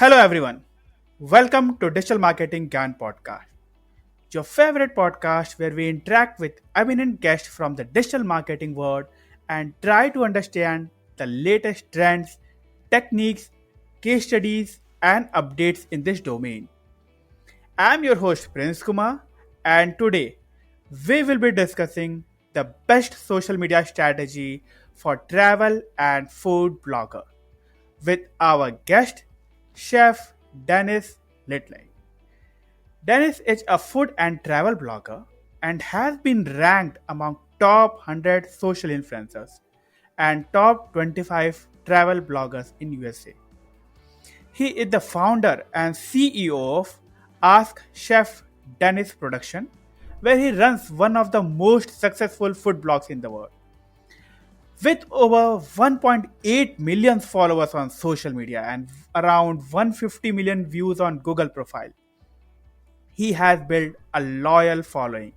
Hello everyone. Welcome to Digital Marketing Gyan Podcast, your favorite podcast where we interact with eminent guests from the digital marketing world and try to understand the latest trends, techniques, case studies, and updates in this domain. I'm your host Prince Kumar, and today we will be discussing the best social media strategy for travel and food blogger with our guest, Chef Dennis Littley. Dennis is a food and travel blogger and has been ranked among top 100 social influencers and top 25 travel bloggers in USA. He is the founder and CEO of Ask Chef Dennis Production, where he runs one of the most successful food blogs in the world. With over 1.8 million followers on social media and around 150 million views on Google profile, he has built a loyal following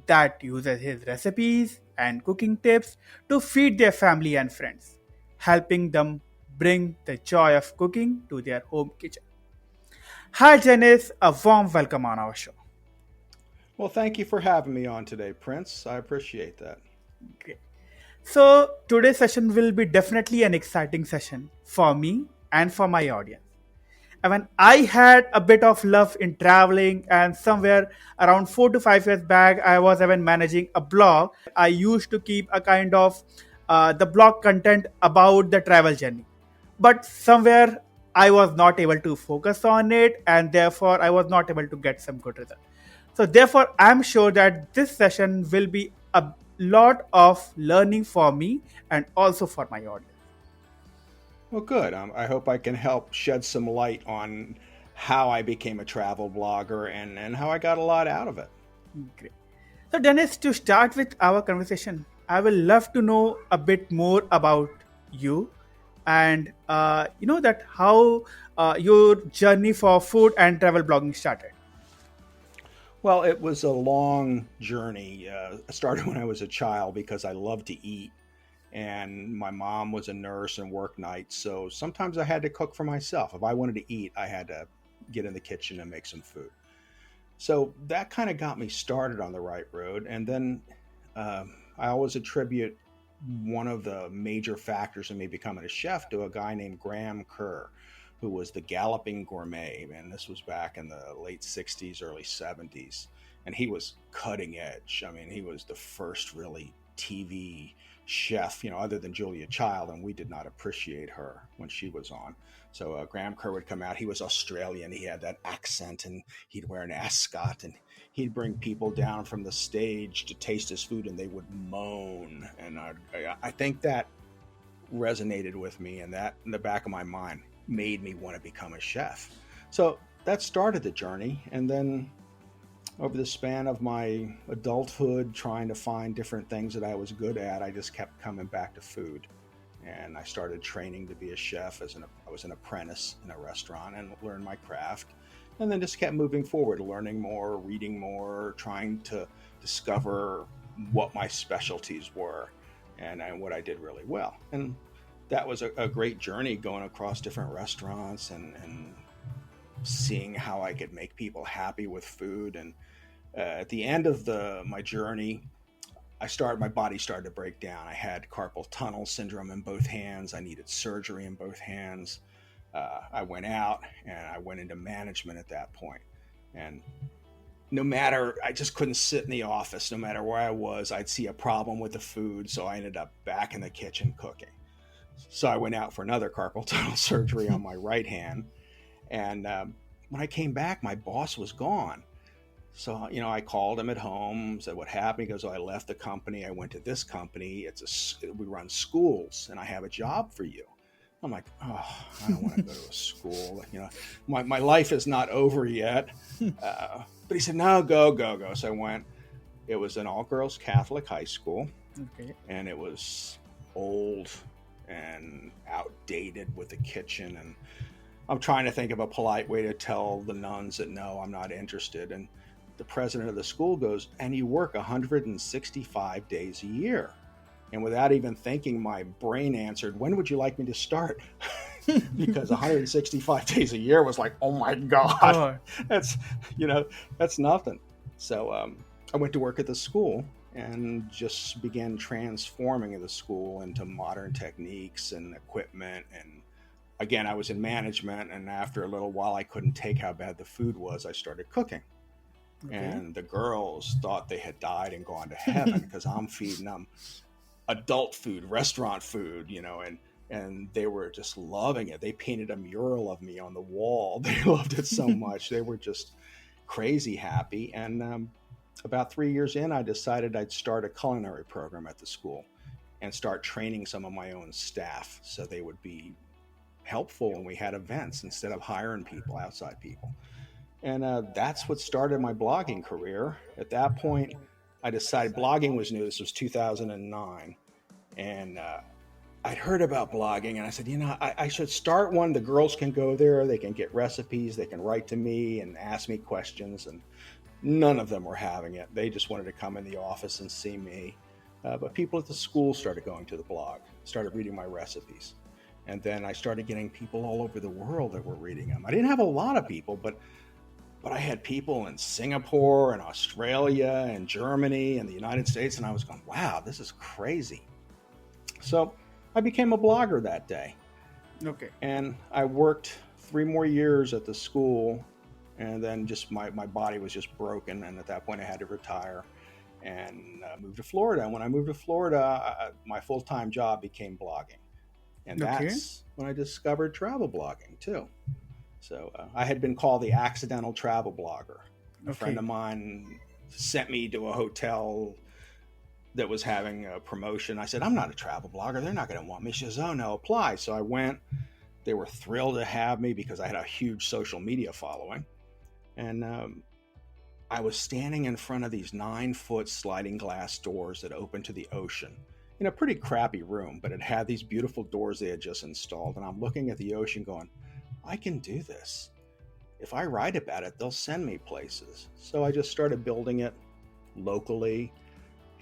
that uses his recipes and cooking tips to feed their family and friends, helping them bring the joy of cooking to their home kitchen. Hi Janice, a warm welcome on our show. Well, thank you for having me on today, Prince. I appreciate that. Great. So today's session will be definitely an exciting session for me and for my audience. And when I had a bit of love in traveling, and somewhere around 4 to 5 years back, I was even managing a blog. I used to keep a kind of the blog content about the travel journey, but somewhere I was not able to focus on it, and therefore I was not able to get some good result. So therefore, I'm sure that this session will be a lot of learning for me and also for my audience. Well, good. I hope I can help shed some light on how I became a travel blogger and how I got a lot out of it. Great. So, Dennis, to start with our conversation, I will love to know a bit more about you and that how your journey for food and travel blogging started. Well, it was a long journey. I started when I was a child because I loved to eat, and my mom was a nurse and worked nights. So sometimes I had to cook for myself. If I wanted to eat, I had to get in the kitchen and make some food. So that kind of got me started on the right road. And then I always attribute one of the major factors in me becoming a chef to a guy named Graham Kerr, who was the Galloping Gourmet. And this was back in the late 60s, early 70s. And he was cutting edge. I mean, he was the first really TV chef, other than Julia Child, and we did not appreciate her when she was on. So Graham Kerr would come out. He was Australian. He had that accent, and he'd wear an ascot, and he'd bring people down from the stage to taste his food, and they would moan. And I think that resonated with me, and that in the back of my mind made me want to become a chef. So that started the journey, and then over the span of my adulthood, trying to find different things that I was good at, I just kept coming back to food. And I started training to be a chef I was an apprentice in a restaurant and learned my craft. And then just kept moving forward, learning more, reading more, trying to discover what my specialties were and what I did really well. And that was a great journey, going across different restaurants and seeing how I could make people happy with food. And at the end of my journey, my body started to break down. I had carpal tunnel syndrome in both hands. I needed surgery in both hands. I went out and I went into management at that point. And I just couldn't sit in the office. No matter where I was, I'd see a problem with the food. So I ended up back in the kitchen cooking. So I went out for another carpal tunnel surgery on my right hand. And when I came back, my boss was gone. So, I called him at home, said, what happened? He goes, I left the company. I went to this company. We run schools, and I have a job for you. I'm like, oh, I don't want to go to a school. My life is not over yet. But he said, no, go. So I went. It was an all-girls Catholic high school. Okay. And it was old and outdated with the kitchen. And I'm trying to think of a polite way to tell the nuns that, no, I'm not interested. And the president of the school goes, and you work 165 days a year. And without even thinking, my brain answered, when would you like me to start? because 165 days a year was like, oh my God, God. that's, you know, that's nothing. So I went to work at the school and just began transforming the school into modern techniques and equipment. And again, I was in management. And after a little while, I couldn't take how bad the food was. I started cooking. Okay. And the girls thought they had died and gone to heaven because I'm feeding them adult food, restaurant food, and they were just loving it. They painted a mural of me on the wall. They loved it so much. They were just crazy happy. And about 3 years in, I decided I'd start a culinary program at the school and start training some of my own staff so they would be helpful when we had events instead of hiring people, outside people. And that's what started my blogging career. At that point, I decided blogging was new. This was 2009. And I'd heard about blogging, and I said, I should start one. The girls can go there. They can get recipes. They can write to me and ask me questions. And none of them were having it. They just wanted to come in the office and see me. But people at the school started going to the blog, started reading my recipes. And then I started getting people all over the world that were reading them. I didn't have a lot of people, but I had people in Singapore and Australia and Germany and the United States, and I was going, wow, this is crazy. So I became a blogger that day, Okay. and I worked 3 more years at the school, and then just my body was just broken, and at that point I had to retire and move to Florida. And when I moved to Florida, my full-time job became blogging, and Okay. that's when I discovered travel blogging too. So I had been called the accidental travel blogger. A friend Okay. of mine sent me to a hotel that was having a promotion. I said, I'm not a travel blogger. They're not going to want me. She says, oh, no, apply. So I went. They were thrilled to have me because I had a huge social media following. And I was standing in front of these 9-foot sliding glass doors that opened to the ocean in a pretty crappy room, but it had these beautiful doors they had just installed. And I'm looking at the ocean going, I can do this. If I write about it, they'll send me places. So I just started building it locally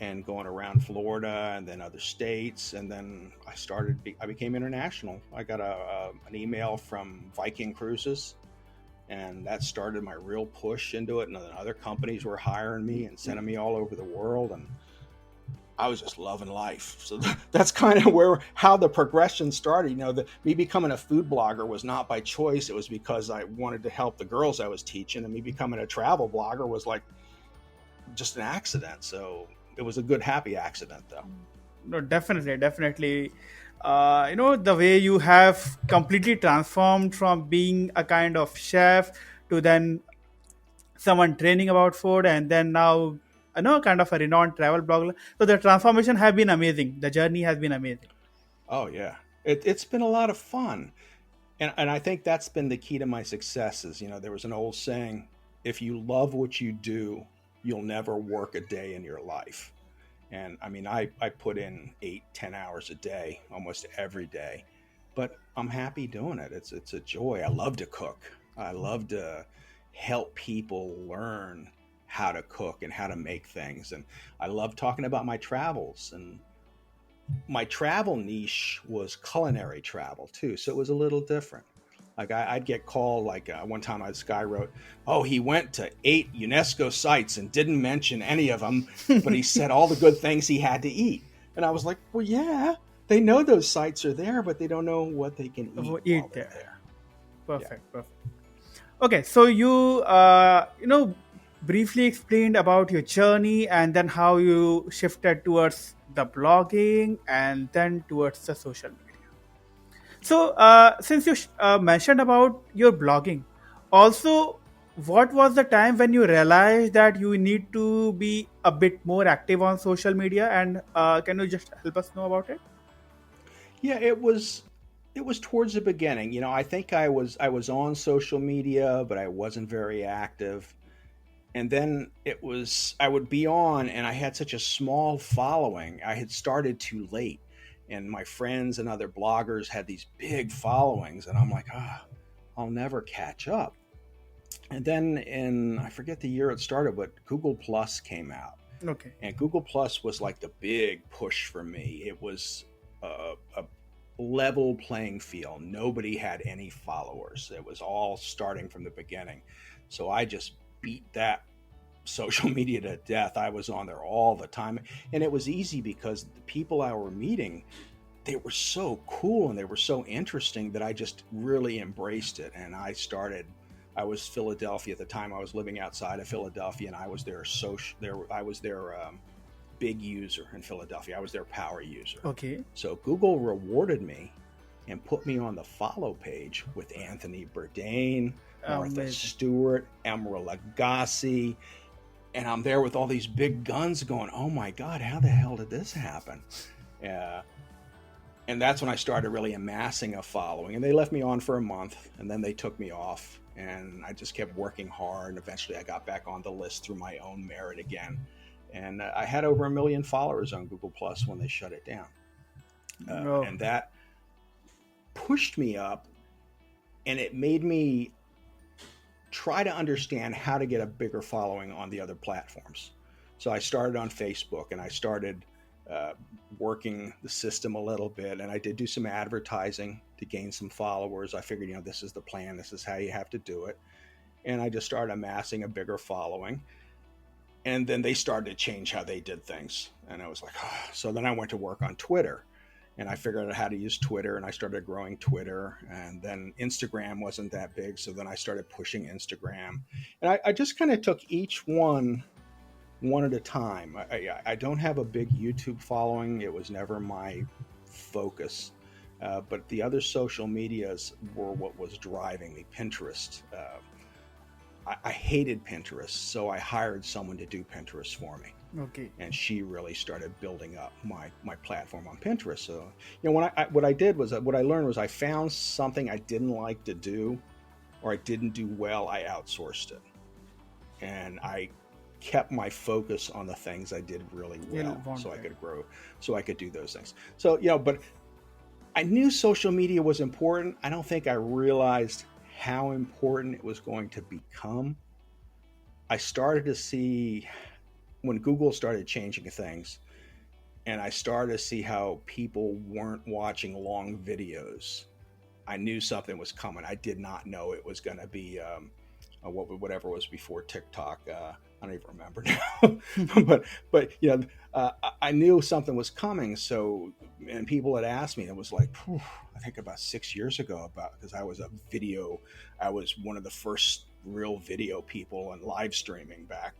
and going around Florida and then other states. And then I became international. I got an email from Viking Cruises, and that started my real push into it. And then other companies were hiring me and sending me all over the world. And I was just loving life. So that's kind of how the progression started. Me becoming a food blogger was not by choice. It was because I wanted to help the girls I was teaching, and me becoming a travel blogger was like just an accident. So it was a good, happy accident, though. No, definitely, definitely. The way you have completely transformed from being a kind of chef to then someone training about food, and then now kind of a renowned travel blogger. So the transformation have been amazing. The journey has been amazing. Oh yeah, it's been a lot of fun, and I think that's been the key to my successes. There was an old saying: if you love what you do, you'll never work a day in your life. And I mean, I put in 8-10 hours a day, almost every day, but I'm happy doing it. It's a joy. I love to cook. I love to help people learn how to cook and how to make things. And I love talking about my travels. And my travel niche was culinary travel too, so it was a little different. Like I'd get called, like one time this guy wrote, oh, he went to 8 UNESCO sites and didn't mention any of them, but he said all the good things he had to eat. And I was like, well, yeah, they know those sites are there, but they don't know what they can eat while Eat they're there. there. Yeah. Perfect. Perfect. Okay, so you briefly explained about your journey and then how you shifted towards the blogging and then towards the social media. So, since you mentioned about your blogging, also, what was the time when you realized that you need to be a bit more active on social media? And can you just help us know about it? Yeah, it was towards the beginning. I think I was on social media, but I wasn't very active. And then I would be on, and I had such a small following. I had started too late, and my friends and other bloggers had these big followings, and I'm like, I'll never catch up. And then I forget the year it started, but Google Plus came out, Okay. and Google Plus was like the big push for me. It was a level playing field. Nobody had any followers. It was all starting from the beginning. So I just beat that social media to death. I was on there all the time. And it was easy because the people I were meeting, they were so cool and they were so interesting that I just really embraced it. And I was Philadelphia at the time. I was living outside of Philadelphia, and I was I was their big user in Philadelphia. I was their power user. Okay. So Google rewarded me and put me on the follow page with Anthony Bourdain, Martha Amazing. Stewart, Emeril Lagasse, and I'm there with all these big guns going, oh my God, how the hell did this happen? Uh, and that's when I started really amassing a following. And they left me on for a month, and then they took me off. And I just kept working hard. And eventually I got back on the list through my own merit again. And I had over 1 million followers on Google Plus when they shut it down. Oh, And that pushed me up, and it made me try to understand how to get a bigger following on the other platforms. So I started on Facebook, and I started working the system a little bit, and I did do some advertising to gain some followers. I figured, this is the plan. This is how you have to do it. And I just started amassing a bigger following. And then they started to change how they did things. And I was like, oh. So then I went to work on Twitter, and I figured out how to use Twitter, and I started growing Twitter. And then Instagram wasn't that big, so then I started pushing Instagram. And I just kind of took each one at a time. I don't have a big YouTube following. It was never my focus. But the other social medias were what was driving me. Pinterest. I hated Pinterest, so I hired someone to do Pinterest for me. okay. And she really started building up my platform on Pinterest. So, what I did was, what I learned was, I found something I didn't like to do, or I didn't do well, I outsourced it. And I kept my focus on the things I did really well, so I could grow, so I could do those things. So, but I knew social media was important. I don't think I realized how important it was going to become. I started to see when Google started changing things, and I started to see how people weren't watching long videos. I knew something was coming. I did not know it was going to be whatever was before TikTok. I don't even remember now, but I knew something was coming. So, and people had asked me. It was like, I think about 6 years ago, because I was one of the first real video people and live streaming back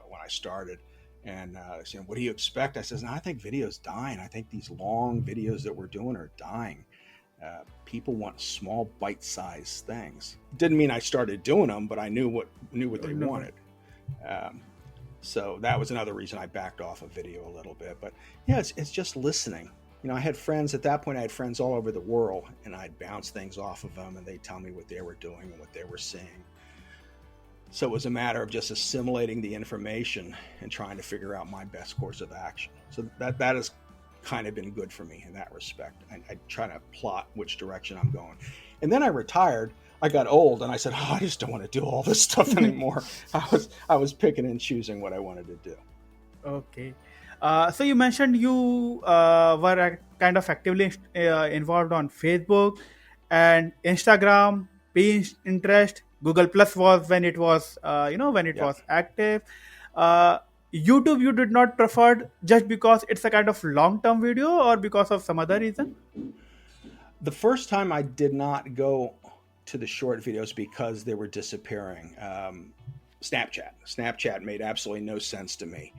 when I started. And they said, "What do you expect?" I says, "No, I think video's dying. I think these long videos that we're doing are dying. People want small, bite-sized things." Didn't mean I started doing them, but I knew what they wanted. So that was another reason I backed off of video a little bit. But yeah, it's just listening. I had friends at that point. I had friends all over the world, and I'd bounce things off of them, and they'd tell me what they were doing and what they were seeing. So it was a matter of just assimilating the information and trying to figure out my best course of action. So that has kind of been good for me in that respect. I try to plot which direction I'm going. And then I retired. I got old, and I said, I just don't want to do all this stuff anymore. I was picking and choosing what I wanted to do. Okay. So you mentioned you were kind of actively involved on Facebook and Instagram, Pinterest, Google Plus was when it was Yep. active. Uh, YouTube you did not prefer just because it's a kind of long-term video, or because of some other reason? The first time I did not go to the short videos because they were disappearing. Snapchat made absolutely no sense to me.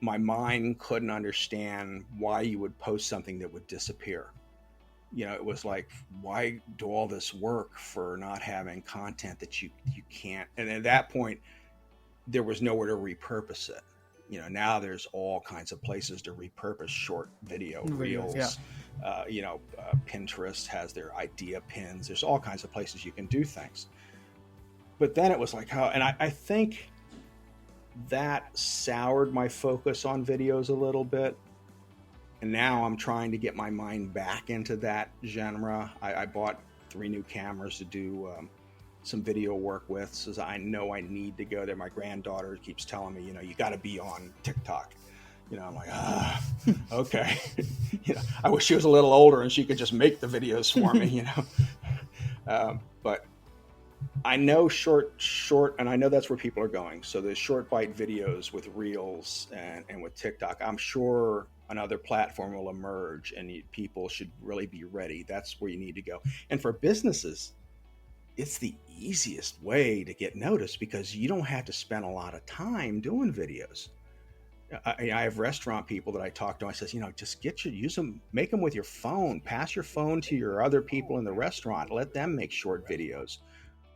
My mind couldn't understand why you would post something that would disappear. It was like, why do all this work for not having content that you can't? And at that point, there was nowhere to repurpose it. Now there's all kinds of places to repurpose short video Videos, yeah. reels. Pinterest has their idea pins. There's all kinds of places you can do things. But then it was like, and I think that soured my focus on videos a little bit. And now I'm trying to get my mind back into that genre. I bought 3 new cameras to do some video work with, so I know I need to go there. My granddaughter keeps telling me, you got to be on TikTok. I'm like, okay. I wish she was a little older and she could just make the videos for me. But I know short, and I know that's where people are going. So the short bite videos with Reels and with TikTok, I'm sure another platform will emerge, and people should really be ready. That's where you need to go. And for businesses, it's the easiest way to get noticed because you don't have to spend a lot of time doing videos. I have restaurant people that I talk to. I says, just use them, make them with your phone. Pass your phone to your other people in the restaurant. Let them make short videos.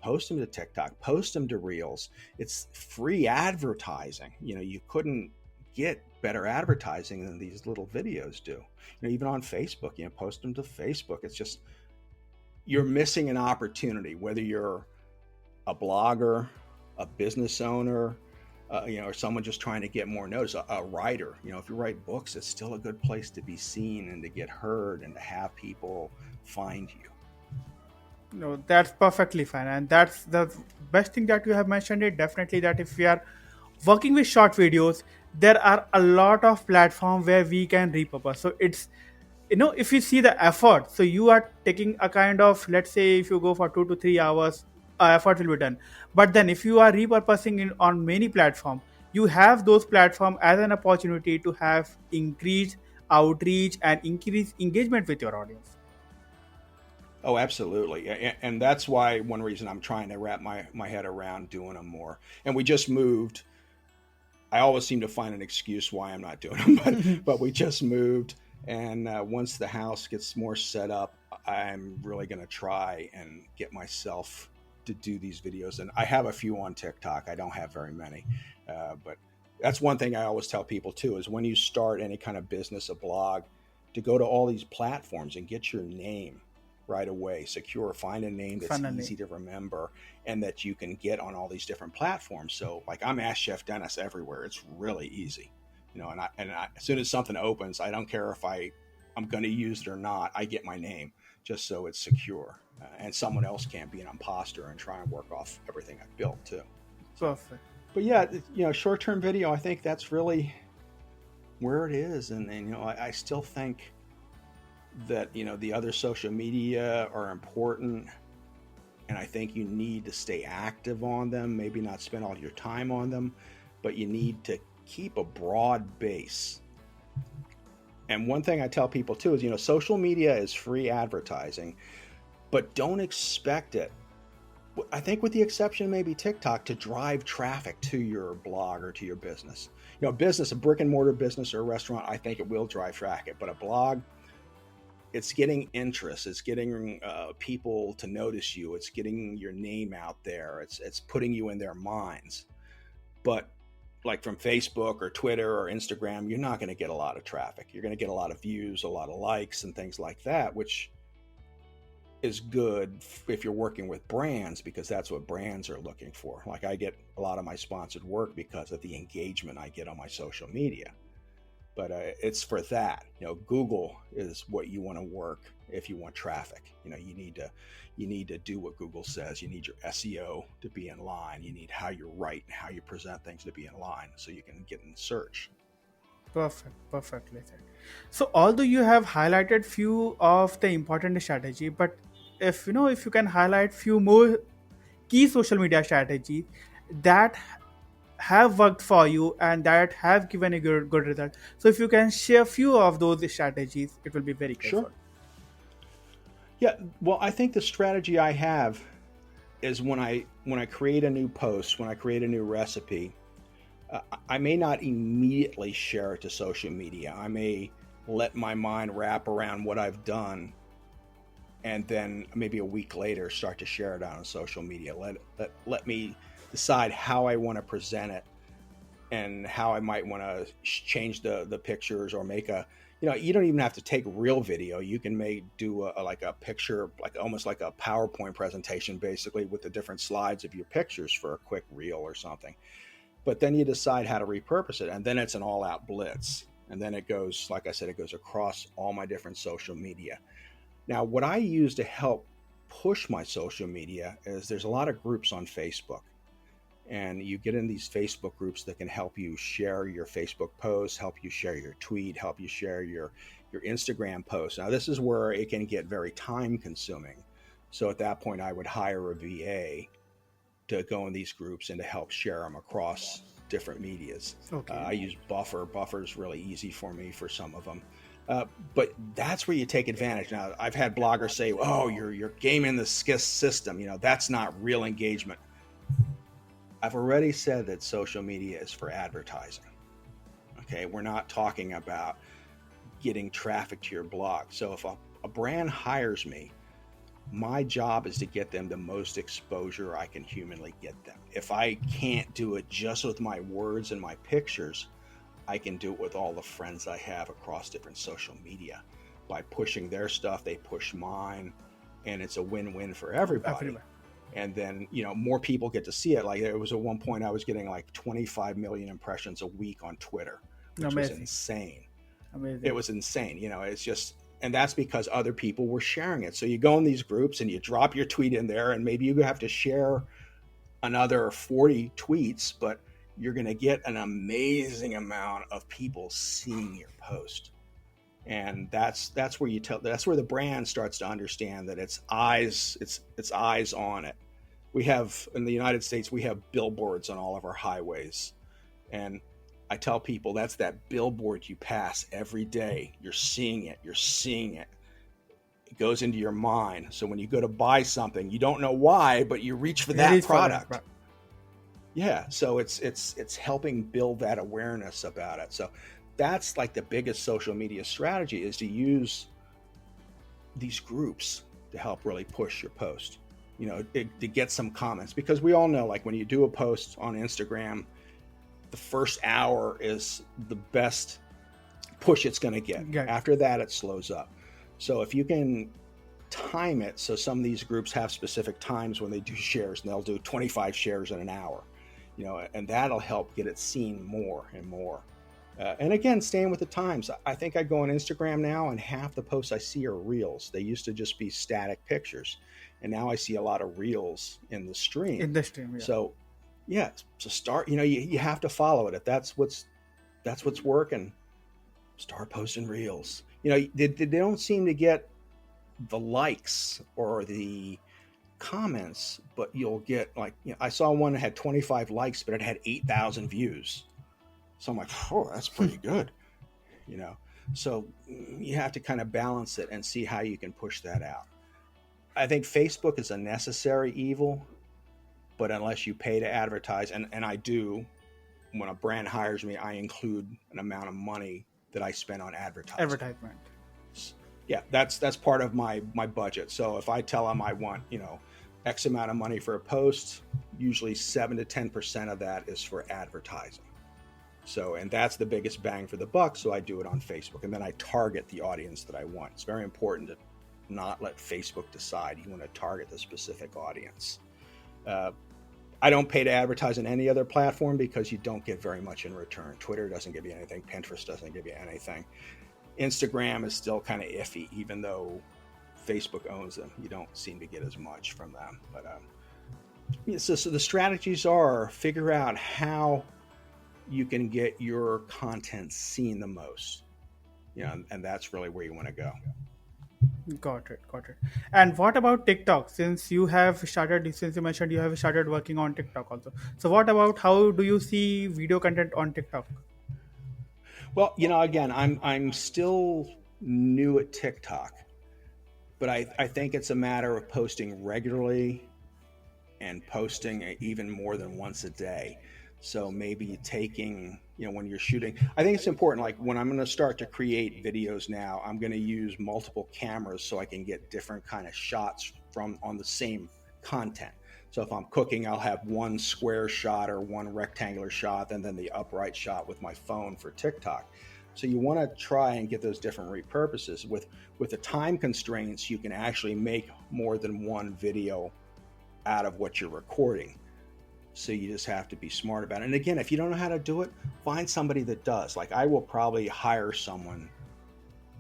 Post them to TikTok. Post them to Reels. It's free advertising. You couldn't get better advertising than these little videos do. Even on Facebook, post them to Facebook. It's just you're missing an opportunity, whether you're a blogger, a business owner, or someone just trying to get more notice, a writer. If you write books, it's still a good place to be seen and to get heard and to have people find you. No, that's perfectly fine, and that's the best thing that you have mentioned. It definitely that if we are working with short videos, there are a lot of platforms where we can repurpose. So it's if you see the effort, so you are taking a kind of, let's say if you go for 2 to 3 hours, effort will be done. But then if you are repurposing in on many platforms, you have those platforms as an opportunity to have increased outreach and increased engagement with your audience. Oh, absolutely. And that's why one reason I'm trying to wrap my head around doing them more. And we just moved. I always seem to find an excuse why I'm not doing them, but we just moved. And once the house gets more set up, I'm really going to try and get myself to do these videos. And I have a few on TikTok. I don't have very many, but that's one thing I always tell people too, is when you start any kind of business, a blog, to go to all these platforms and get your name right away, secure, find a name that's Finally. easy to remember and that you can get on all these different platforms. So like I'm Ask Chef Dennis everywhere. It's really easy, and as soon as something opens, I don't care if I'm going to use it or not. I get my name just so it's secure, and someone else can't be an imposter and try and work off everything I've built too. So, Perfect. but yeah, short-term video, I think that's really where it is. And I still think that the other social media are important, and I think you need to stay active on them, maybe not spend all your time on them, but you need to keep a broad base. And one thing I tell people too is social media is free advertising, but don't expect it, I think with the exception maybe TikTok, to drive traffic to your blog or to your business. A brick and mortar business or a restaurant, I think it will drive traffic, but a blog, it's getting interest. It's getting people to notice you. It's getting your name out there. It's putting you in their minds. But like from Facebook or Twitter or Instagram, you're not going to get a lot of traffic. You're going to get a lot of views, a lot of likes and things like that, which is good if you're working with brands, because that's what brands are looking for. Like I get a lot of my sponsored work because of the engagement I get on my social media. But it's for that. Google is what you want to work if you want traffic. You need to do what Google says. You need your SEO to be in line. You need how you write and how you present things to be in line so you can get in search. Perfect, perfectly said. So, although you have highlighted few of the important strategy, but if you can highlight few more key social media strategies that have worked for you and that have given a good result. So, if you can share few of those strategies, it will be very Sure. grateful. Yeah. Well, I think the strategy I have is when I create a new post, when I create a new recipe, I may not immediately share it to social media. I may let my mind wrap around what I've done, and then maybe a week later start to share it on social media. Let me decide how I want to present it and how I might want to change the pictures or make a, you don't even have to take real video. You can do like a picture, like almost like a PowerPoint presentation, basically with the different slides of your pictures for a quick reel or something. But then you decide how to repurpose it, and then it's an all-out blitz. And then it goes, like I said, it goes across all my different social media. Now, what I use to help push my social media is there's a lot of groups on Facebook. and you get in these Facebook groups that can help you share your Facebook posts, help you share your tweet, help you share your Instagram posts. Now, this is where it can get very time consuming. So at that point, I would hire a VA to go in these groups and to help share them across different medias. Okay. I use Buffer. Buffer is really easy for me for some of them. But that's where you take advantage. Now, I've had bloggers say, "Oh, you're gaming the system. That's not real engagement." I've already said that social media is for advertising. Okay, we're not talking about getting traffic to your blog. So if a brand hires me, my job is to get them the most exposure I can humanly get them. If I can't do it just with my words and my pictures, I can do it with all the friends I have across different social media. By pushing their stuff, they push mine, and it's a win-win for everybody. Everywhere. And then, more people get to see it. Like, there was at one point I was getting like 25 million impressions a week on Twitter, which was insane. Amazing. It was insane. It's just, and that's because other people were sharing it. So you go in these groups and you drop your tweet in there, and maybe you have to share another 40 tweets, but you're going to get an amazing amount of people seeing your post. And that's where that's where the brand starts to understand that it's eyes on it. We have, in the United States, we have billboards on all of our highways. And I tell people that's that billboard you pass every day. You're seeing it. It goes into your mind. So when you go to buy something, you don't know why, but you reach for that product. Yeah. So it's helping build that awareness about it. So that's like the biggest social media strategy, is to use these groups to help really push your post, to get some comments, because we all know, like, when you do a post on Instagram, the first hour is the best push it's going to get. Yeah. After that, it slows up. So if you can time it, so some of these groups have specific times when they do shares, and they'll do 25 shares in an hour, and that'll help get it seen more and more. And again, staying with the times. I think I go on Instagram now, and half the posts I see are reels. They used to just be static pictures, and now I see a lot of reels in the stream. Yeah. So start. You have to follow it. If that's what's working, start posting reels. They don't seem to get the likes or the comments, but you'll get, like, I saw one that had 25 likes, but it had 8,000 views. So I'm like, oh, that's pretty good, So you have to kind of balance it and see how you can push that out. I think Facebook is a necessary evil, but unless you pay to advertise, and I do, when a brand hires me, I include an amount of money that I spend on advertisement. Yeah, that's part of my budget. So if I tell them I want, X amount of money for a post, usually 7 to 10% of that is for advertising. So, and that's the biggest bang for the buck. So I do it on Facebook, and then I target the audience that I want. It's very important to not let Facebook decide. You want to target the specific audience. I don't pay to advertise on any other platform because you don't get very much in return. Twitter doesn't give you anything. Pinterest doesn't give you anything. Instagram is still kind of iffy, even though Facebook owns them. You don't seem to get as much from them. But so the strategies are figure out how you can get your content seen the most, and that's really where you want to go. Got it. And what about TikTok? Since you mentioned you have started working on TikTok also. So what about, how do you see video content on TikTok? Well, again, I'm still new at TikTok, but I think it's a matter of posting regularly and posting even more than once a day. So maybe taking, when you're shooting, I think it's important, like when I'm going to start to create videos now, I'm going to use multiple cameras so I can get different kind of shots on the same content. So if I'm cooking, I'll have one square shot or one rectangular shot, and then the upright shot with my phone for TikTok. So you want to try and get those different repurposes. With the time constraints, you can actually make more than one video out of what you're recording. So you just have to be smart about it. And again, if you don't know how to do it, find somebody that does. Like, I will probably hire someone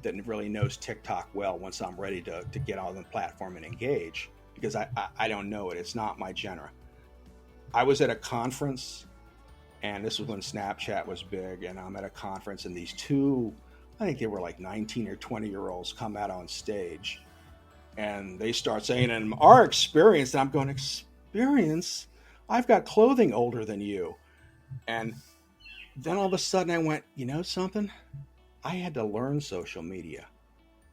that really knows TikTok well once I'm ready to get on the platform and engage, because I don't know it. It's not my genre. I was at a conference, and this was when Snapchat was big, and I'm at a conference, and these two, I think they were like 19 or 20-year-olds, come out on stage, and they start saying, "In our experience," and I'm going, "Experience? I've got clothing older than you." And then all of a sudden I went, you know something? I had to learn social media.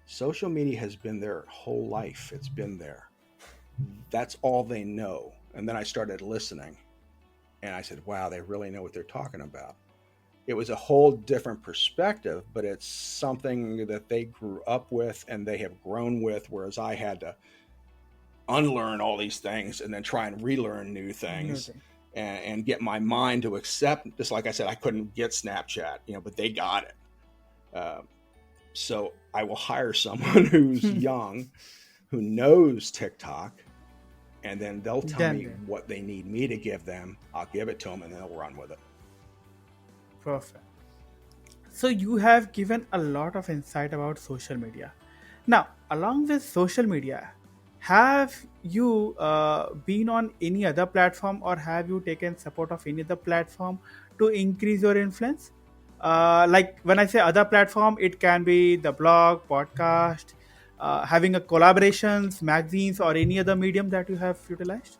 Social media has been their whole life. It's been there. That's all they know. And then I started listening, and I said, wow, they really know what they're talking about. It was a whole different perspective, but it's something that they grew up with and they have grown with, whereas I had to unlearn all these things and then try and relearn new New things, thing. and get my mind to accept. Just like I said, I couldn't get Snapchat, but they got it. Uh, so I will hire someone who's young, who knows TikTok, and then they'll tell Done me then. what they need me to give them. I'll give it to them, and they'll run with it. Perfect. So you have given a lot of insight about social media. Now, along with social media, have you been on any other platform, or have you taken support of any other platform to increase your influence? Like when I say other platform, it can be the blog, podcast, having a collaborations, magazines, or any other medium that you have utilized.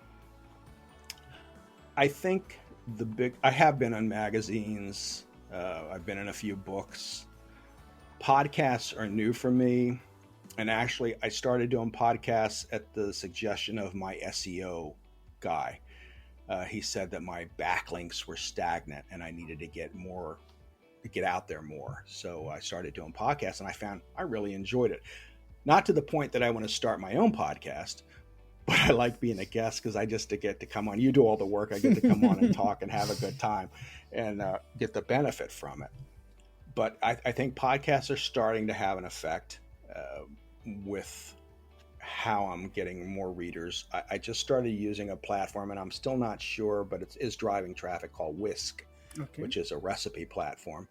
I think I have been on magazines. I've been in a few books. Podcasts are new for me. And actually, I started doing podcasts at the suggestion of my SEO guy. He said that my backlinks were stagnant and I needed to get out there more. So I started doing podcasts, and I found I really enjoyed it. Not to the point that I want to start my own podcast, but I like being a guest because I just to get to come on. You do all the work. I get to come on and talk and have a good time, and get the benefit from it. But I think podcasts are starting to have an effect with how I'm getting more readers. I just started using a platform, and I'm still not sure, but it is driving traffic, called Whisk, Okay. which is a recipe platform.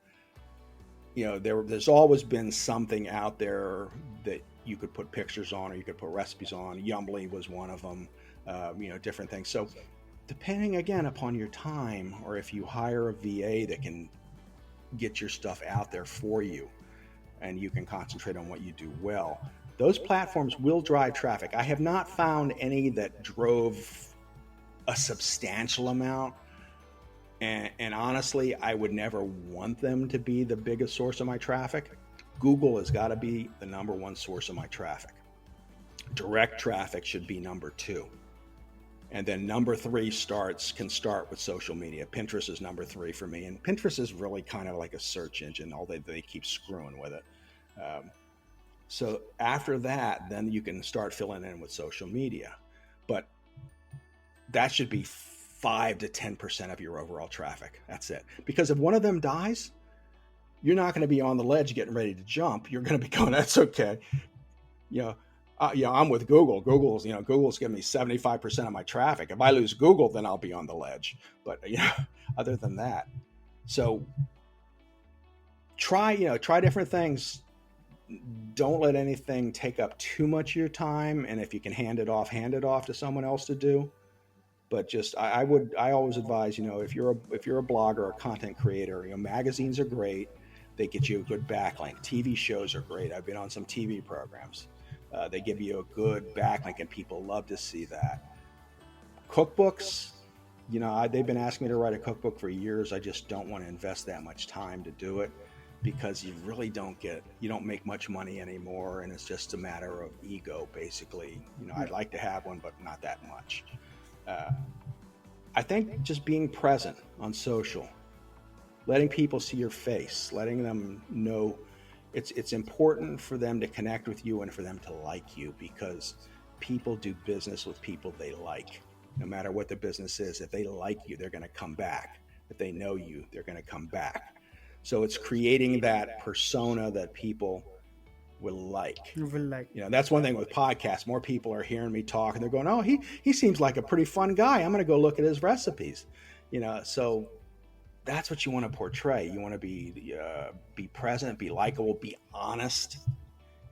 There's always been something out there that you could put pictures on, or you could put recipes on. Yumbly was one of them. Different things. So depending again upon your time, or if you hire a VA that can get your stuff out there for you, and you can concentrate on what you do well, those platforms will drive traffic. I have not found any that drove a substantial amount. And honestly, I would never want them to be the biggest source of my traffic. Google has got to be the number one source of my traffic. Direct traffic should be number two. And then number three can start with social media. Pinterest is number three for me. And Pinterest is really kind of like a search engine, although they keep screwing with it. So after that, then you can start filling in with social media. But that should be 5 to 10% of your overall traffic. That's it. Because if one of them dies, you're not going to be on the ledge getting ready to jump. You're going to be going, that's okay. I'm with Google. Google's giving me 75% of my traffic. If I lose Google, then I'll be on the ledge. But other than that, so try different things. Don't let anything take up too much of your time. And if you can hand it off to someone else to do. But just I always advise, if you're a blogger or a content creator, magazines are great. They get you a good backlink. TV shows are great. I've been on some TV programs. They give you a good backlink, and people love to see that. Cookbooks, they've been asking me to write a cookbook for years. I just don't want to invest that much time to do it, because you really don't make much money anymore, and it's just a matter of ego, basically. I'd like to have one, but not that much. I think just being present on social, letting people see your face, letting them know it's important for them to connect with you and for them to like you, because people do business with people they like. No matter what the business is, if they like you, they're going to come back. If they know you, they're going to come back. So it's creating that persona that people will like. You will like. That's one thing with podcasts. More people are hearing me talk, and they're going, oh, he seems like a pretty fun guy. I'm going to go look at his recipes. So that's what you want to portray. You want to be present, be likable, be honest,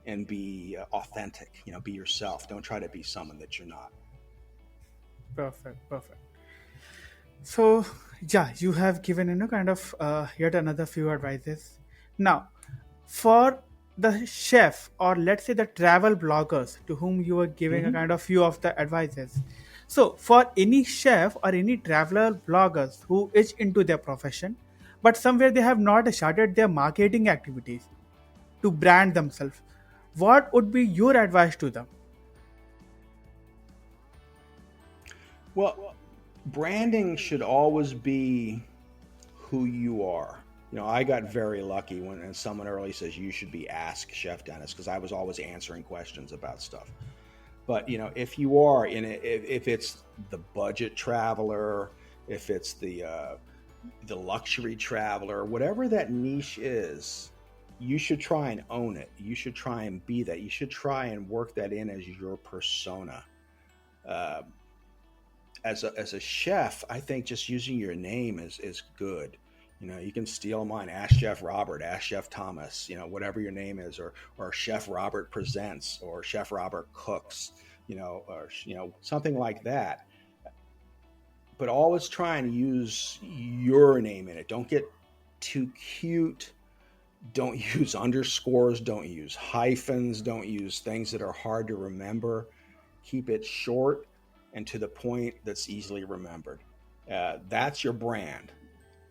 and be authentic. Be yourself. Don't try to be someone that you're not. Perfect. Perfect. So yeah, you have given kind of yet another few advices. Now, for the chef or let's say the travel bloggers to whom you are giving a Hmm. kind of few of the advices. So for any chef or any traveler bloggers who is into their profession, but somewhere they have not started their marketing activities to brand themselves, what would be your advice to them? Well, branding should always be who you are. I got very lucky when someone early says you should be Ask Chef Dennis because I was always answering questions about stuff. But if you are in it, if it's the budget traveler, if it's the luxury traveler, whatever that niche is, you should try and own it. You should try and be that. You should try and work that in as your persona. Uh, as a chef, I think just using your name is good. You can steal mine. Ask Chef Robert, Ask Chef Thomas. Whatever your name is, or Chef Robert presents, or Chef Robert cooks. Or something like that. But always try and use your name in it. Don't get too cute. Don't use underscores. Don't use hyphens. Don't use things that are hard to remember. Keep it short and to the point that's easily remembered. That's your brand.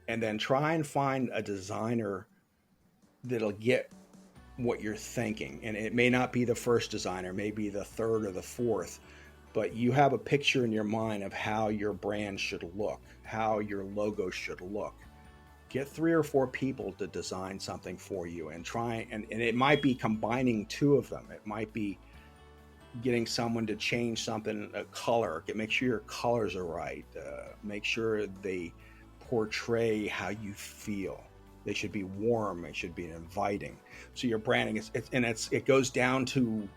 And then try and find a designer that'll get what you're thinking. And it may not be the first designer, maybe the third or the fourth, but you have a picture in your mind of how your brand should look, how your logo should look. Get three or four people to design something for you and try, and it might be combining two of them. It might be getting someone to change something, a color. Make sure your colors are right. Make sure they portray how you feel. They should be warm. It should be inviting. So your branding it goes down to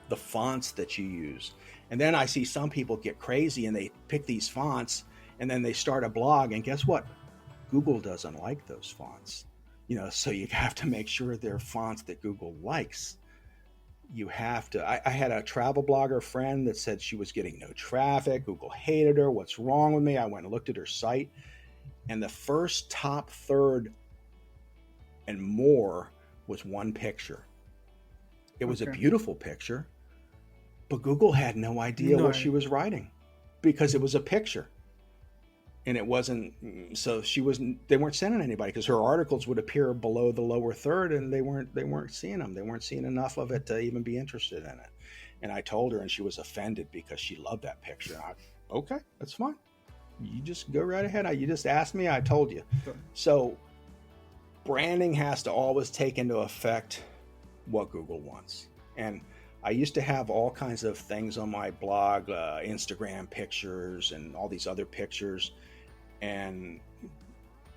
the fonts that you use. And then I see some people get crazy and they pick these fonts and then they start a blog. And guess what? Google doesn't like those fonts. So you have to make sure they're fonts that Google likes. You have to. I had a travel blogger friend that said she was getting no traffic. Google hated her. What's wrong with me? I went and looked at her site, and the first top third and more was one picture. It was a Okay. beautiful picture, but Google had no idea No what she idea. was writing because it was a picture. And it wasn't, so she wasn't, they weren't sending anybody because her articles would appear below the lower third and they weren't seeing them. They weren't seeing enough of it to even be interested in it. And I told her and she was offended because she loved that picture. Okay, that's fine. You just go right ahead. You just asked me, I told you. So, So branding has to always take into effect what Google wants. And I used to have all kinds of things on my blog, Instagram pictures and all these other pictures, and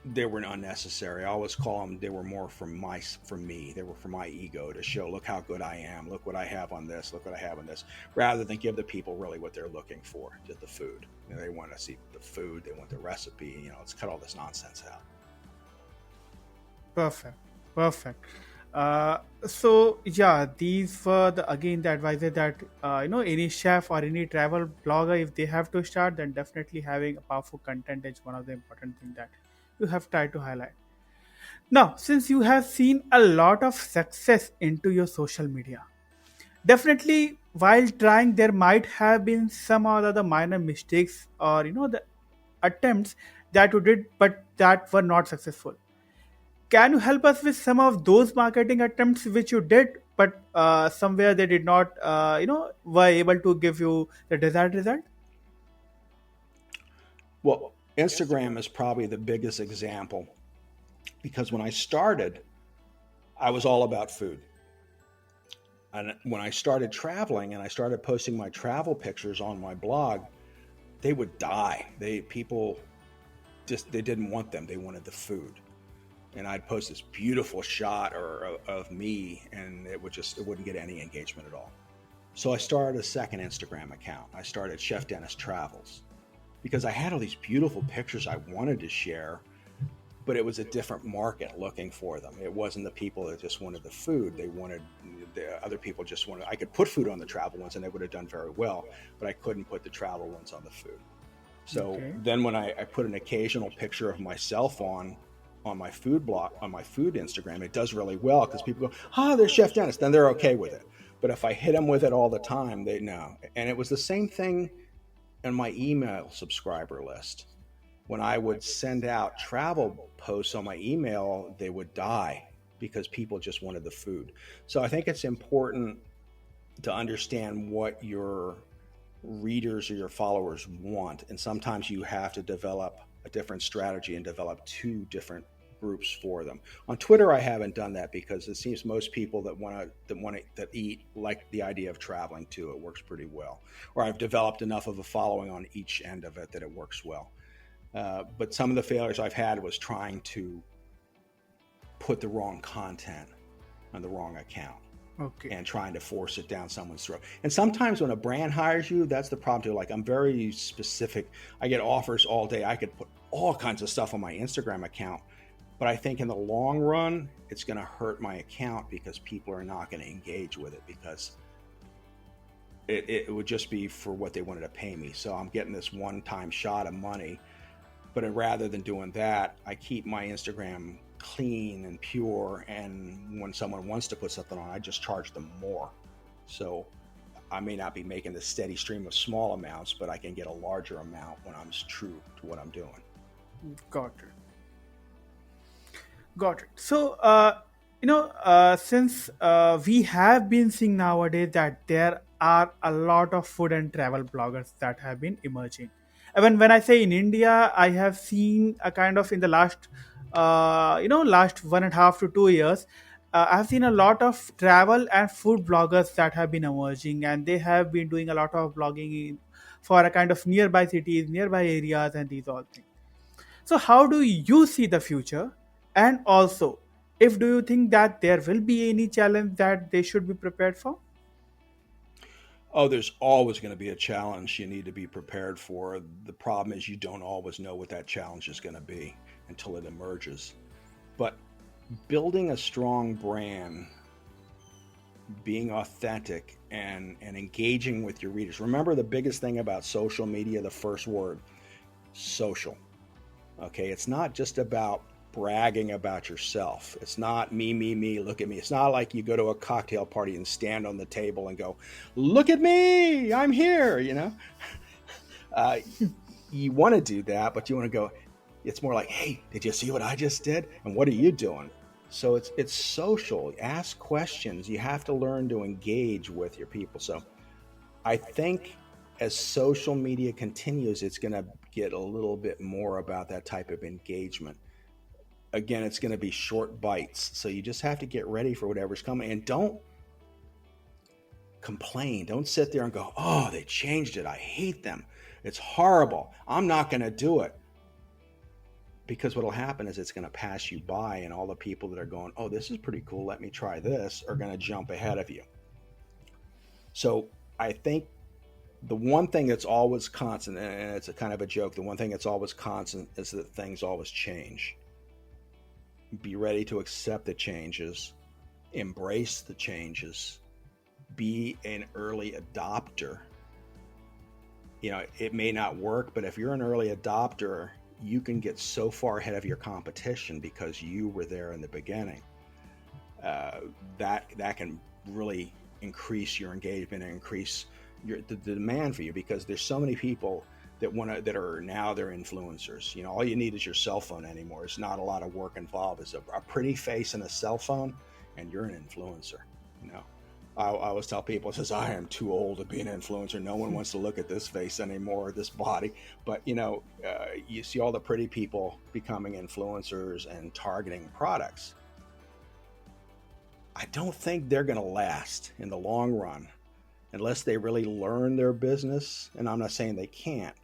they were unnecessary. I always call them, they were more from me. They were for my ego to show, look how good I am. Look what I have on this. Look what I have on this. Rather than give the people really what they're looking for, just the food. They want to see the food. They want the recipe. Let's cut all this nonsense out. perfect. Perfect. So yeah, these were again the advice that any chef or any travel blogger, if they have to start, then definitely having a powerful content is one of the important things that you have tried to highlight. Now, since you have seen a lot of success into your social media, definitely while trying there might have been some other the minor mistakes or the attempts that you did but that were not successful. Can you help us with some of those marketing attempts which you did, but somewhere they did not, were able to give you the desired result? Well, Instagram is probably the biggest example because when I started, I was all about food. And when I started traveling and I started posting my travel pictures on my blog, they would die. People just they didn't want them. They wanted the food. And I'd post this beautiful shot of me, and it wouldn't get any engagement at all. So I started a second Instagram account. I started Chef Dennis Travels because I had all these beautiful pictures I wanted to share, but it was a different market looking for them. It wasn't the people that just wanted the food. They wanted the other people just wanted. I could put food on the travel ones, and they would have done very well, but I couldn't put the travel ones on the food. So Okay. then when I put an occasional picture of myself on my food blog on my food Instagram, it does really well because people go, "Ah, there's Chef Dennis." Then they're okay with it. But if I hit them with it all the time, they know. And it was the same thing in my email subscriber list. When I would send out travel posts on my email, they would die because people just wanted the food. So I think it's important to understand what your readers or your followers want. And sometimes you have to develop a different strategy and develop two different groups for them. On Twitter, I haven't done that because it seems most people that eat like the idea of traveling too. It works pretty well. Or I've developed enough of a following on each end of it that it works well. But some of the failures I've had was trying to put the wrong content on the wrong account Okay. and trying to force it down someone's throat. And sometimes when a brand hires you, that's the problem too. Like I'm very specific. I get offers all day. I could put all kinds of stuff on my Instagram account, but I think in the long run, it's going to hurt my account because people are not going to engage with it because it would just be for what they wanted to pay me. So I'm getting this one-time shot of money, but rather than doing that, I keep my Instagram clean and pure. And when someone wants to put something on, I just charge them more. So I may not be making this steady stream of small amounts, but I can get a larger amount when I'm true to what I'm doing. Got it. Got it. So, since we have been seeing nowadays that there are a lot of food and travel bloggers that have been emerging. Even when I say in India, I have seen a kind of in the last, last 1.5 to 2 years, I have seen a lot of travel and food bloggers that have been emerging, and they have been doing a lot of blogging for a kind of nearby cities, nearby areas, and these all things. So, how do you see the future? And also, if do you think that there will be any challenge that they should be prepared for? Oh, there's always going to be a challenge you need to be prepared for. The problem is you don't always know what that challenge is going to be until it emerges. But building a strong brand, being authentic, and engaging with your readers. Remember the biggest thing about social media, the first word, social. Okay, it's not just about bragging about yourself. It's not me, look at me. It's not like you go to a cocktail party and stand on the table and go, look at me, I'm here, you know? Uh, you want to do that, but you want to go, it's more like, hey, did you see what I just did? And what are you doing? So it's social. Ask questions. You have to learn to engage with your people. So I think as social media continues, it's going to get a little bit more about that type of engagement. Again, it's going to be short bites. So you just have to get ready for whatever's coming and don't complain. Don't sit there and go, oh, they changed it. I hate them. It's horrible. I'm not going to do it. Because what will happen is it's going to pass you by, and all the people that are going, oh, this is pretty cool, let me try this, are going to jump ahead of you. So I think the one thing that's always constant, and it's a kind of a joke, the one thing that's always constant is that things always change. Be ready to accept the changes, embrace the changes, be an early adopter. You know, it may not work, but if you're an early adopter, you can get so far ahead of your competition because you were there in the beginning. That can really increase your engagement and increase the demand for you because there's so many people that are now they're influencers. You know, all you need is your cell phone anymore. It's not a lot of work involved. It's a pretty face and a cell phone, and you're an influencer. You know, I always tell people, it says, I am too old to be an influencer. No one wants to look at this face anymore, this body. But, you know, you see all the pretty people becoming influencers and targeting products. I don't think they're going to last in the long run unless they really learn their business. And I'm not saying they can't,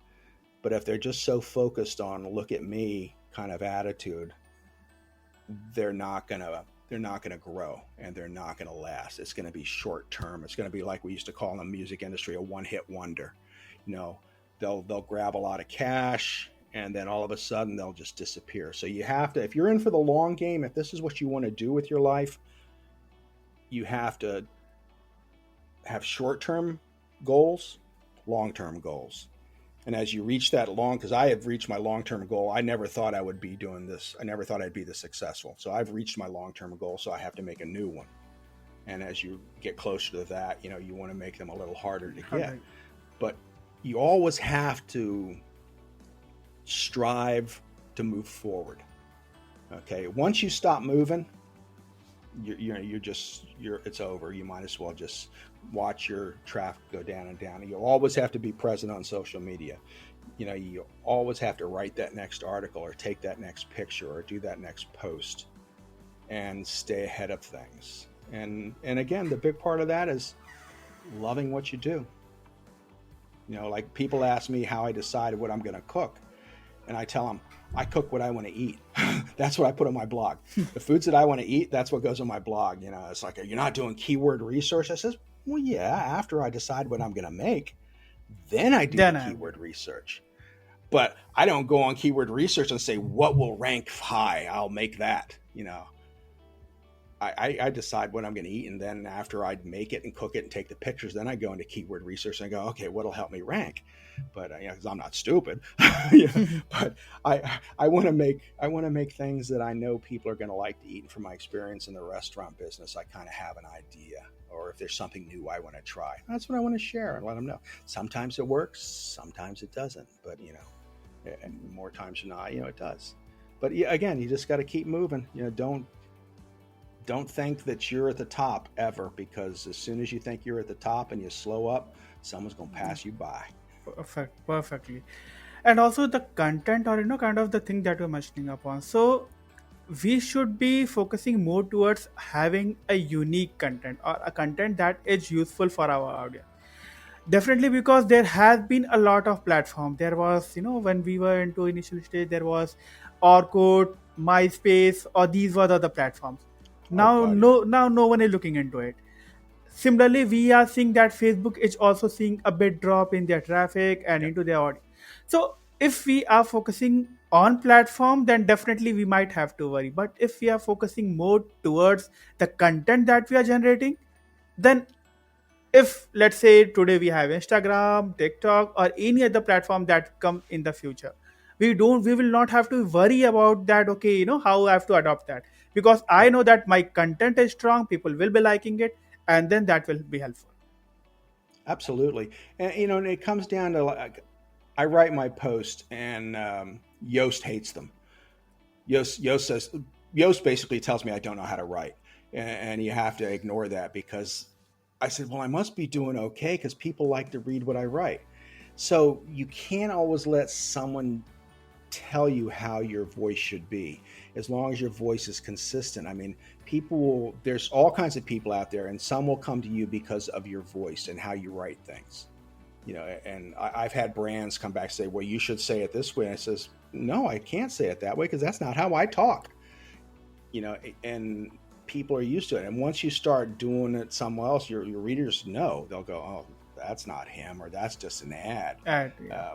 but if they're just so focused on look at me kind of attitude, they're not going to grow and they're not going to last. It's going to be short term. It's going to be like we used to call in the music industry a one-hit wonder. You know, they'll grab a lot of cash and then all of a sudden they'll just disappear. So you have to, if you're in for the long game, if this is what you want to do with your life, you have to have short-term goals, long-term goals. And as you reach that because I have reached my long term goal, I never thought I would be doing this. I never thought I'd be this successful. So I've reached my long term goal. So I have to make a new one. And as you get closer to that, you want to make them a little harder to get. 100. But you always have to strive to move forward. Okay. Once you stop moving, it's over. You might as well just watch your traffic go down and down. You always have to be present on social media. You always have to write that next article or take that next picture or do that next post and stay ahead of things. And again, the big part of that is loving what you do. Like people ask me how I decide what I'm going to cook, and I tell them I cook what I want to eat. That's what I put on my blog. The foods that I want to eat, that's what goes on my blog. It's like, you're not doing keyword research. I says, well, yeah, after I decide what I'm going to make, then I do Then the I keyword research. But I don't go on keyword research and say, what will rank high? I'll make that. I decide what I'm going to eat, and then after I make it and cook it and take the pictures, then I go into keyword research and I go, okay, what'll help me rank? But because I'm not stupid, but I want to make things that I know people are going to like to eat. And from my experience in the restaurant business, I kind of have an idea, or if there's something new I want to try, that's what I want to share and let them know. Sometimes it works, sometimes it doesn't, but and more times than not, it does. But yeah, again, you just got to keep moving. Don't think that you're at the top ever, because as soon as you think you're at the top and you slow up, someone's going to pass you by. Perfectly. And also the content, or kind of the thing that you're mentioning upon. So we should be focusing more towards having a unique content, or a content that is useful for our audience. Definitely, because there has been a lot of platform. There was, when we were into initial stage, there was Orkut, MySpace, or these were the other platforms. Oh, buddy. Now no one is looking into it. Similarly, we are seeing that Facebook is also seeing a bit drop in their traffic and Yep. into their audience. So if we are focusing on platform, then definitely we might have to worry. But if we are focusing more towards the content that we are generating, then if let's say today we have Instagram, TikTok, or any other platform that come in the future, we will not have to worry about that. Okay, how I have to adopt that, because I Yep. know that my content is strong, people will be liking it, and then that will be helpful. Absolutely. And it comes down to, like, I write my post, and Yoast hates them. Yoast basically tells me I don't know how to write, and you have to ignore that, because I said, well, I must be doing okay because people like to read what I write. So you can't always let someone tell you how your voice should be, as long as your voice is consistent. I mean, there's all kinds of people out there, and some will come to you because of your voice and how you write things. And I've had brands come back and say, well, you should say it this way. And I says, no, I can't say it that way, because that's not how I talk. And people are used to it. And once you start doing it somewhere else, your readers know. They'll go, oh, that's not him, or that's just an ad. Yeah.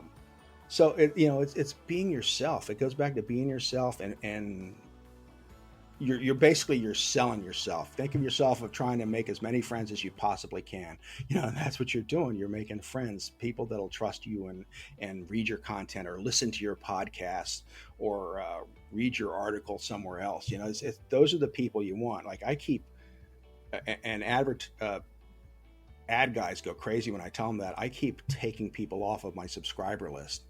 So it's being yourself. It goes back to being yourself, and you're selling yourself. Think of yourself of trying to make as many friends as you possibly can. And that's what you're doing. You're making friends, people that'll trust you and read your content, or listen to your podcast, or read your article somewhere else. Those are the people you want. Like, I keep and ad guys go crazy when I tell them that I keep taking people off of my subscriber list.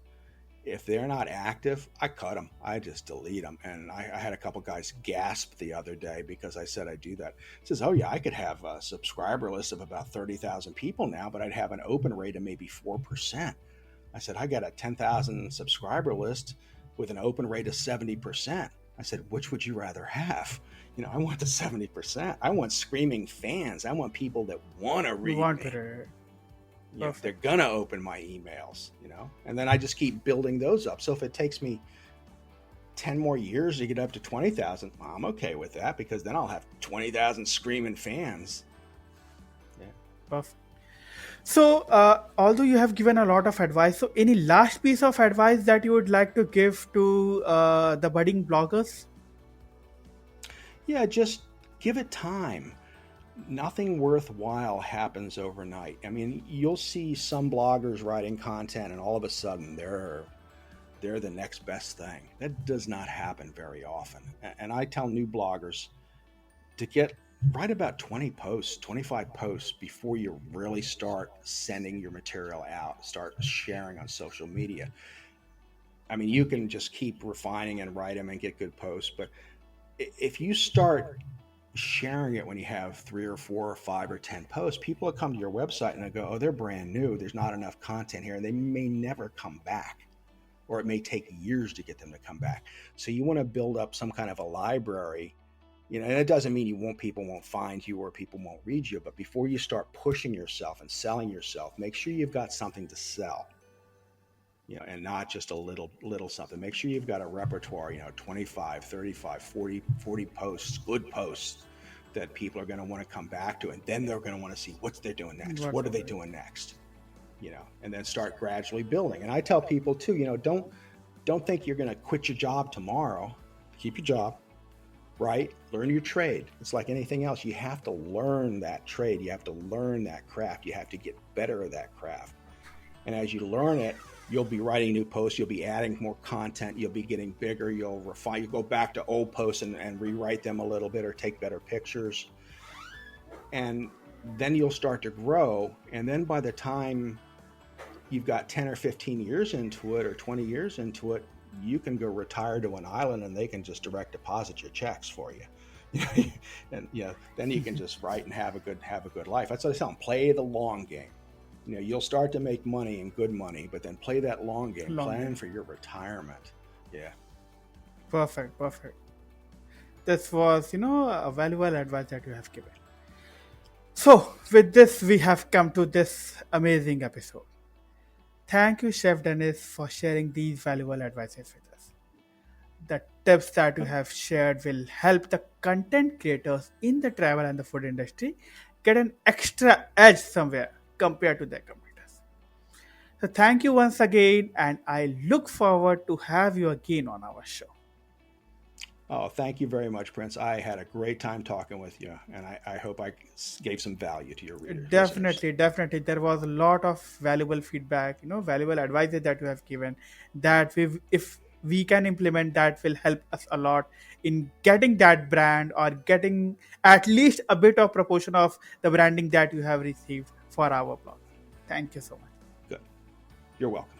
If they're not active, I cut them. I just delete them. And I had a couple guys gasp the other day because I said I do that. He says, oh yeah, I could have a subscriber list of about 30,000 people now, but I'd have an open rate of maybe 4%. I said, I got a 10,000 subscriber list with an open rate of 70%. I said, which would you rather have? I want the 70%. I want screaming fans. I want people that want to We read want me. to. They're Perfect. gonna open my emails, and then I just keep building those up. So if it takes me 10 more years to get up to 20,000, I'm okay with that, because then I'll have 20,000 screaming fans. Yeah. Perfect. So, although you have given a lot of advice, so any last piece of advice that you would like to give to the budding bloggers? Yeah, just give it time. Nothing worthwhile happens overnight. I mean, you'll see some bloggers writing content and all of a sudden they're the next best thing. That does not happen very often. And I tell new bloggers to get write about 20 posts, 25 posts before you really start sending your material out, start sharing on social media. I mean, you can just keep refining and write them and get good posts, but if you start sharing it when you have 3 or 4 or 5 or 10 posts, people will come to your website and they go, oh, they're brand new. There's not enough content here. And they may never come back, or it may take years to get them to come back. So you want to build up some kind of a library, and it doesn't mean people won't find you or people won't read you. But before you start pushing yourself and selling yourself, make sure you've got something to sell, and not just a little something. Make sure you've got a repertoire, 25, 35, 40 posts, good posts that people are going to want to come back to. And then they're going to want to see what they're doing next. What are they doing next? And then start gradually building. And I tell people too, don't think you're going to quit your job tomorrow. Keep your job, right? Learn your trade. It's like anything else. You have to learn that trade. You have to learn that craft. You have to get better at that craft. And as you learn it, you'll be writing new posts. You'll be adding more content. You'll be getting bigger. You'll refine. You go back to old posts and rewrite them a little bit or take better pictures. And then you'll start to grow. And then by the time you've got 10 or 15 years into it or 20 years into it, you can go retire to an island and they can just direct deposit your checks for you. And then you can just write and have a good life. That's what I tell them. Play the long game. You'll start to make money and good money, but then play that long game. Plan for your retirement. Yeah. Perfect. This was, a valuable advice that you have given. So, with this, we have come to this amazing episode. Thank you, Chef Dennis, for sharing these valuable advices with us. The tips that you have shared will help the content creators in the travel and the food industry get an extra edge somewhere compared to their competitors. So thank you once again, and I look forward to have you again on our show. Oh, thank you very much, Prince. I had a great time talking with you, and I hope I gave some value to your readers. Definitely. There was a lot of valuable feedback, valuable advices that you have given that if we can implement, that will help us a lot in getting that brand or getting at least a bit of proportion of the branding that you have received for our blog. Thank you so much. Good. You're welcome.